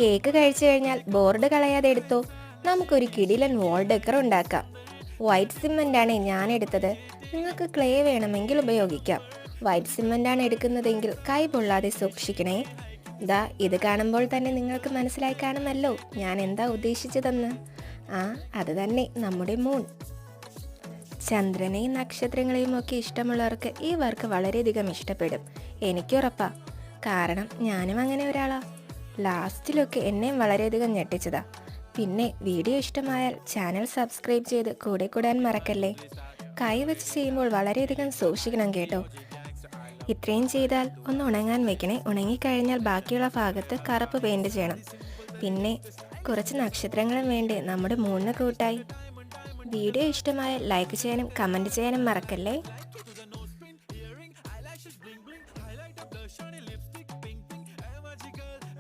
Cake കഴിച്ചു കഴിഞ്ഞാൽ board കളയാതെ എടുത്തോ. നമുക്കൊരു കിടിലൻ വാൾ ഡെക്കർ ഉണ്ടാക്കാം. വൈറ്റ് സിമെന്റ് ആണ് ഞാൻ എടുത്തത്. നിങ്ങൾക്ക് ക്ലേ വേണമെങ്കിൽ ഉപയോഗിക്കാം. വൈറ്റ് സിമെന്റ് ആണ് എടുക്കുന്നതെങ്കിൽ കൈ പൊള്ളാതെ സൂക്ഷിക്കണേ. ദാ ഇത് കാണുമ്പോൾ തന്നെ നിങ്ങൾക്ക് മനസ്സിലായി കാണുമല്ലോ ഞാൻ എന്താ ഉദ്ദേശിച്ചതെന്ന്. അത് തന്നെ നമ്മുടെ മൂൺ. ചന്ദ്രനെയും നക്ഷത്രങ്ങളെയും ഒക്കെ ഇഷ്ടമുള്ളവർക്ക് ഈ വർക്ക് വളരെയധികം ഇഷ്ടപ്പെടും. എനിക്കുറപ്പാ, കാരണം ഞാനും അങ്ങനെ ഒരാളാ. ലാസ്റ്റിലൊക്കെ എന്നെയും വളരെയധികം ഞെട്ടിച്ചതാ. പിന്നെ വീഡിയോ ഇഷ്ടമായാൽ ചാനൽ സബ്സ്ക്രൈബ് ചെയ്ത് കൂടെ കൂടാൻ മറക്കല്ലേ. കൈ വെച്ച് ചെയ്യുമ്പോൾ വളരെയധികം സൂക്ഷിക്കണം കേട്ടോ. ഇത്രയും ചെയ്താൽ ഒന്ന് ഉണങ്ങാൻ വെക്കണേ. ഉണങ്ങിക്കഴിഞ്ഞാൽ ബാക്കിയുള്ള ഭാഗത്ത് കറുപ്പ് പെയിൻറ് ചെയ്യണം. പിന്നെ കുറച്ച് നക്ഷത്രങ്ങളും വേണ്ടേ നമ്മുടെ മൂന്ന് കൂട്ടായി. വീഡിയോ ഇഷ്ടമായാൽ ലൈക്ക് ചെയ്യാനും കമൻറ്റ് ചെയ്യാനും മറക്കല്ലേ.